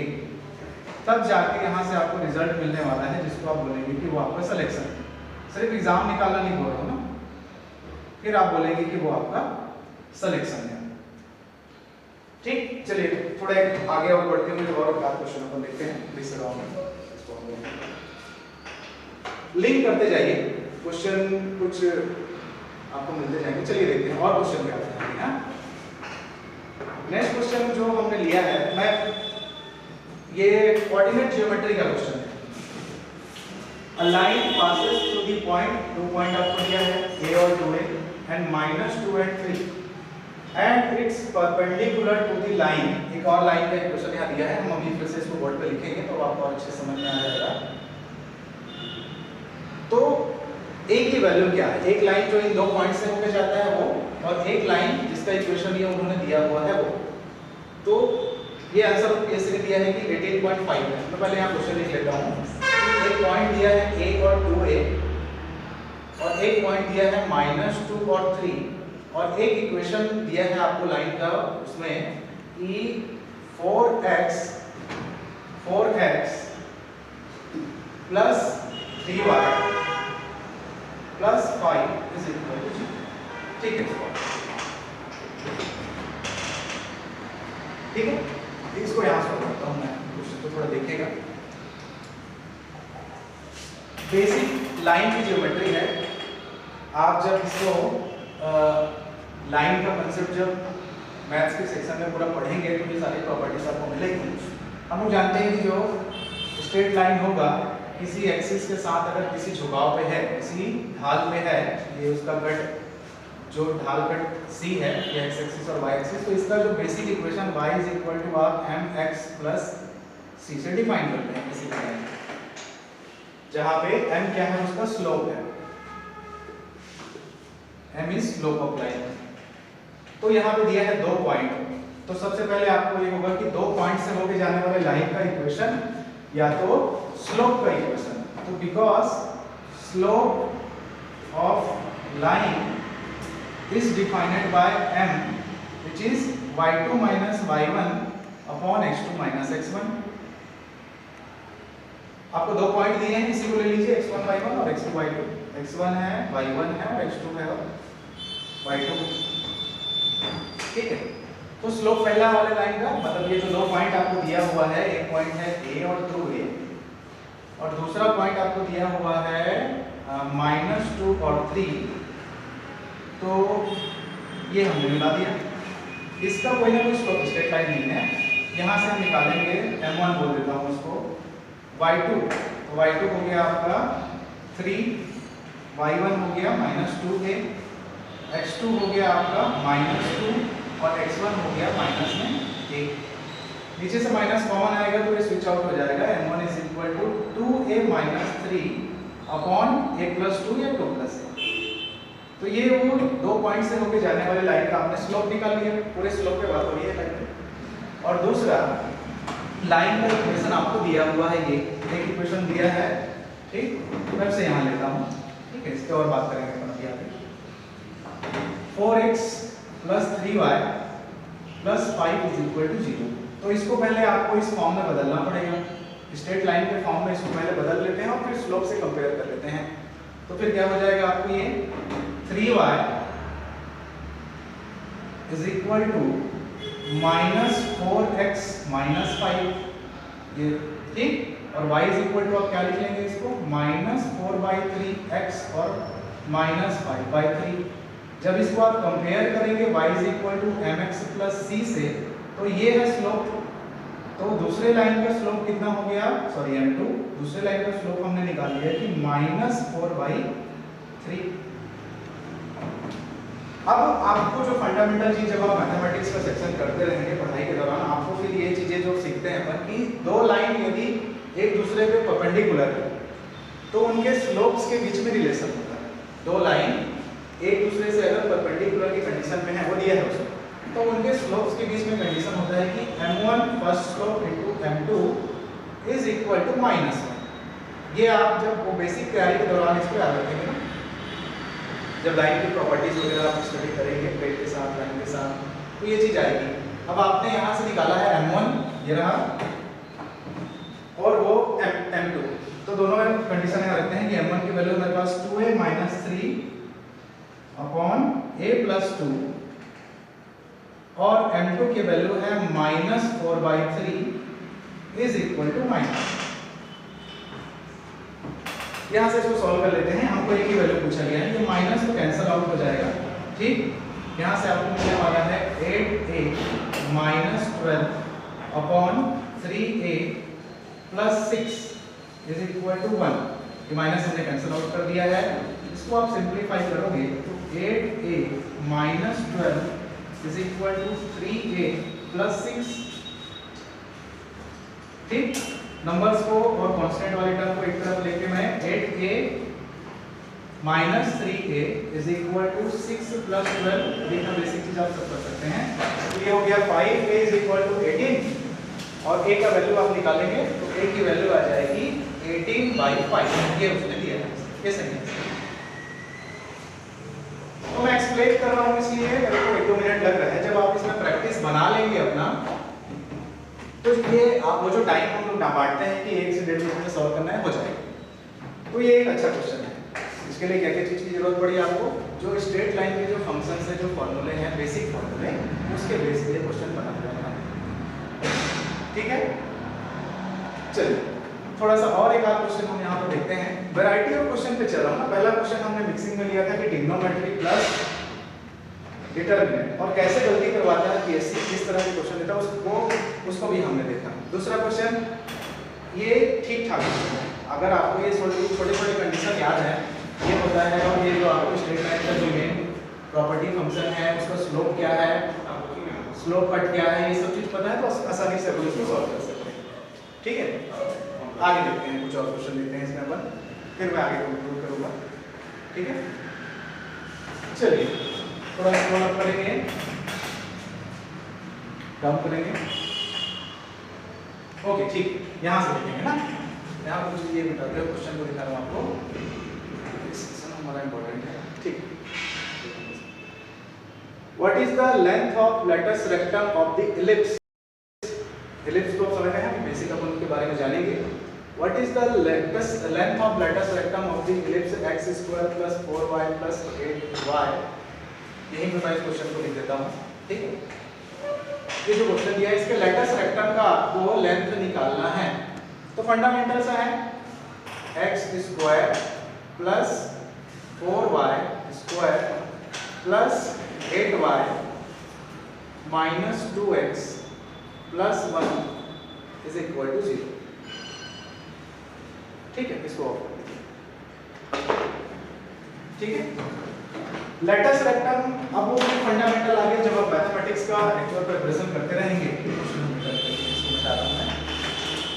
तब जाके यहाँ से आपको रिजल्ट मिलने वाला है जिसको आप बोलेंगे कि वो आपका सिलेक्शन है। सिर्फ एग्जाम निकालना नहीं बोल रहा हूँ ना, फिर आप बोलेंगे कि वो आपका सिलेक्शन है। ठीक, चलिए थोड़ा आगे और बढ़ते हुए और क्वेश्चन अपन देखते हैं। लिंक करते जाइए, क्वेश्चन कुछ आपको मिलते जाएंगे। चलिए देखते हैं और क्वेश्चन क्या है। नेक्स्ट क्वेश्चन जो हमने लिया है, मैं ये कोऑर्डिनेट ज्योमेट्री का क्वेश्चन है। A line passes through the point, 2 point आपको दिया है A और 2A and -2 and 3 and it's perpendicular to the line। एक और लाइन का क्वेश्चन यहाँ दिया है, हम अभी फिर से इसको बोर्ड पे लिखेंगे तो आपको अच्छे समझ में आ जाएगा। तो A की वैल्यू क्या है, एक लाइन जो इन दो पॉइंट से होकर जाता है वो, और एक लाइन जिसका इक्वेशन ये उन्होंने दिया हुआ है वो। तो ये आंसर कैसे दिया है कि 18.5 है। मैं पहले यहाँ क्वेश्चन लिख लेता हूँ। एक पॉइंट दिया है A और 2A और एक पॉइंट दिया है -2 और 3 और एक इक्वेशन दिया है आपको लाइन का, उसमें E 4x plus 3y plus 5 is equal to 0। ठीक है, ठीक है, इसको यहाँ सॉल्व करता हूँ मैं, क्वेश्चन तो थोड़ा देखिएगा। बेसिक लाइन की ज्योमेट्री है। आप जब इसको लाइन का कंसेप्ट जब मैथ्स के सेक्शन में पूरा पढ़ेंगे तो ये सारी प्रॉपर्टीज आपको मिलेगी। हम लोग जानते हैं कि जो स्ट्रेट लाइन होगा किसी एक्सिस के साथ अगर किसी झुकाव पे है, किसी ढाल पे है, ये उसका कट जो ढाल कट C है, ये x एक्सिस और y एक्सिस, तो इसका जो basic equation y is equal to आप mx प्लस c से डिफाइन करते हैं किसी लाइन, जहां पे m क्या है, उसका स्लोप है, m is slope of line. तो यहाँ पे दिया है 2 पॉइंट, तो सबसे पहले आपको ये होगा कि 2 पॉइंट से होके जाने वाले लाइन का इक्वेशन या तो स्लोप का इक्वेशन। तो because slope of line is defined by m which is y2 minus y1 upon x2 minus x1। आपको 2 पॉइंट दिए हैं, इसी को ले लीजिए x1 y1 और x2 y2। x1 है, y1 है और x2 है y2। ठीक है, तो स्लोप पहला वाले लाइन का मतलब ये जो 2 पॉइंट आपको दिया हुआ है, एक पॉइंट है a और 2a और दूसरा पॉइंट आपको दिया हुआ है -2 और 3, तो ये हमने मिला दिया। इसका कोई ना कोई स्लोप स्ट्रेट लाइन नहीं है, यहाँ से हम निकालेंगे m1 बोल देता हूँ उसको, y2, तो y2 हो गया आपका 3, y1 हो गया -2a, x2 हो गया आपका -2 और x1 हो गया -1। नीचे से माइनस कॉमन आएगा तो ये स्विच आउट हो जाएगा, m1 is equal to 2a - 3 upon a + 2 या 2 + a। तो ये वो 2 पॉइंट से होके जाने वाली लाइन का आपने स्लोप निकाल लिया, पूरे स्लोप पे बात हो रही है लाइन में। और दूसरा लाइन का इक्वेशन आपको दिया हुआ है, ये एक इक्वेशन दिया है, ठीक, मैं से यहाँ लेता हूँ, ठीक है, इसके और बात करेंगे अपन अभी आगे। 4x + 3y + 5 is equal to 0। तो इसको पहले आपको इस फॉर्म में बदलना पड़ेगा, स्ट्रेट लाइन के फॉर्म में इसको पहले बदल लेते हैं और फिर स्लोप से कंपेयर कर लेते हैं। तो फिर क्या हो जाएगा आपको, ये 3y is equal to -4x - 5, ये ठीक, और y इज इक्वल टू आप क्या लिख लेंगे इसको, -4/3x और -5/3। जब इसको आप कंपेयर करेंगे y is equal to mx + c से, तो ये है स्लोप, तो दूसरे लाइन का स्लोप कितना हो गया, सॉरी m2, दूसरे लाइन का स्लोप हमने निकाल लिया कि -4/3। अब आपको जो फंडामेंटल चीज जब आप मैथमेटिक्स का सेक्शन करते रहेंगे पढ़ाई के दौरान, आपको फिर ये चीजें जो सीखते हैं अपन कि दो लाइन यदि एक दूसरे पे परपेंडिकुलर है तो उनके स्लोप्स के बीच में रिलेशन होता है। दो लाइन एक दूसरे से अगर परपेंडिकुलर की कंडीशन में है, वो दिया है उसमें, तो उनके स्लोप्स के बीच में कंडीशन होता है कि m1 first slope into m2 is equal to -1। ये आप जब वो बेसिक तैयारी के दौरान इसको याद रखेंगे ना, जब लाइन की प्रॉपर्टीज वगैरह आप स्टडी करेंगे प्लेट के साथ, लाइन के साथ, तो ये चीज आएगी। अब आपने यहाँ से निकाला है m1, ये रहा, और वो m2, तो दोनों में कंडीशन यहाँ रखते हैं कि m1 की वैल्यू मेरे पास 2a - 3 अपॉन a + 2 और m2 की वैल्यू है -4/3 इज इक्वल टू -। यहाँ से इसको सॉल्व कर लेते हैं। हमको एक ही वैल्यू पूछा गया है, तो माइनस तो कैंसिल आउट हो जाएगा, ठीक। यहाँ से आपको मिलने वाला है 8a - 12 upon 3a + 6 is equal to 1। ये माइनस हमने कैंसिल आउट कर दिया है। इसको आप सिंप्लीफाई करोगे तो 8a - 12 is equal to 3a + 6, ठीक। नंबर्स को और कांस्टेंट वाले टर्म को एक तरफ लेके मैं 8a - 3a is equal to 6 + 12, देखना बेसिक चीज आप सब कर सकते हैं। तो ये हो गया 5a इज इक्वल टू 18 और a का वैल्यू आप निकालेंगे तो a की वैल्यू आ जाएगी 18/5, ये उसने दिया है, ये सही है। तो मैं एक्सप्लेन कर रहा हूं इसलिए मेरे को 1-2 मिनट लग रहा है। जब आप इसमें प्रैक्टिस बना लेंगे अपना, तो ये आप वो जो टाइम हम लोग बांटते हैं कि 1 से 1.5 मिनट में सॉल्व करना है, हो जाएगा। तो ये एक अच्छा क्वेश्चन है। इसके लिए क्या क्या चीज की जरूरत पड़ी आपको, जो स्ट्रेट लाइन के जो फंक्शंस है, जो फॉर्मूले हैं, बेसिक फॉर्मूले, उसके बेस पे क्वेश्चन बना हुआ है, ठीक है। चलिए थोड़ा सा और एक आध क्वेश्चन हम यहाँ पर देखते हैं। वैरायटी ऑफ क्वेश्चन पे चल रहा हूँ ना। पहला क्वेश्चन हमने मिक्सिंग में लिया था कि ट्रिग्नोमेट्री प्लस डिटरमिनेंट, और कैसे गलती करवाता है पीएससी, किस तरह के क्वेश्चन देता है उसको भी हमने देखा। दूसरा क्वेश्चन ये ठीक ठाक क्वेश्चन है, अगर आपको ये छोटे कंडीशन याद है, ये होता है, और ये जो आपको स्ट्रेट लाइन का जो मेन प्रॉपर्टी फंक्शन है, उसका स्लोप क्या है, स्लोप कट क्या है, ये सब चीज पता है, तो आसानी से अपन इसको सॉल्व कर सकते हैं, ठीक है। आगे देखते हैं, कुछ और क्वेश्चन देखते हैं इसमें अपन, फिर मैं आगे कंक्लूड करूंगा, ठीक है। चलिए थोड़ा स्क्रॉल अप करेंगे, डाउन करेंगे, ओके ठीक, यहाँ से देखेंगे ना। यहाँ पर मुझे ये बताते हैं, क्वेश्चन को दिखा रहा हूँ आपको, सेक्शन हमारा इंपॉर्टेंट है, ठीक। What is the length of latus rectum of the ellipse. Ellipse को समझ रहे हैं, बेसिक अपन उसके बारे में जानेंगे। What is the length of latus rectum of the ellipse x² + 4y + 8y। यही मैं इस क्वेश्चन को लिख देता हूँ, ठीक है। ये जो क्वेश्चन दिया है, इसके लेटस रेक्टम का आपको लेंथ निकालना है। तो फंडामेंटल सा है x² + 4y² + 8y - 2x + 1 is equal to 0, ठीक है। इसको ऑफ कर दीजिए, ठीक है। लेटस रेक्टम, अब वो फंडामेंटल आगे जब आप मैथमेटिक्स का एक्चुअल प्रिपरेशन करते रहेंगे, इसको बता रहा हूं मैं,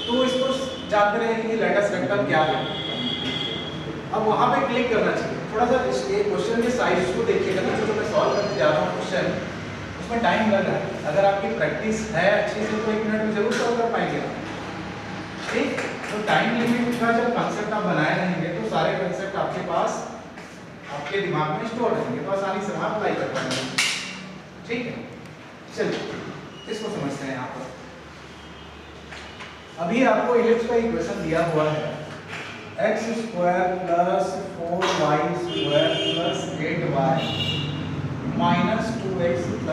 तो इसको जानते रहेंगे कि लेटस रेक्टम क्या है। अब वहां पे क्लिक करना चाहिए। थोड़ा सा ये क्वेश्चन के साइज को देखिएगा ना, जो मैं सॉल्व करने जा रहा हूँ क्वेश्चन, उसमें टाइम लग रहा है। अगर आपकी प्रैक्टिस है अच्छी से तो 1 मिनट में जरूर सॉल्व कर पाएंगे, ठीक। तो टाइम लिमिट का जब कंसेप्ट आप बनाए रहेंगे तो सारे कंसेप्ट आपके पास, आपके दिमाग में स्टोर रहेंगे, तो आसानी से वहां अप्लाई कर पाएंगे, ठीक है। चलिए इसको समझते हैं। यहाँ पर अभी आपको इलिप्स का इक्वेशन दिया हुआ है, x² + 4y² + 8y - 2x +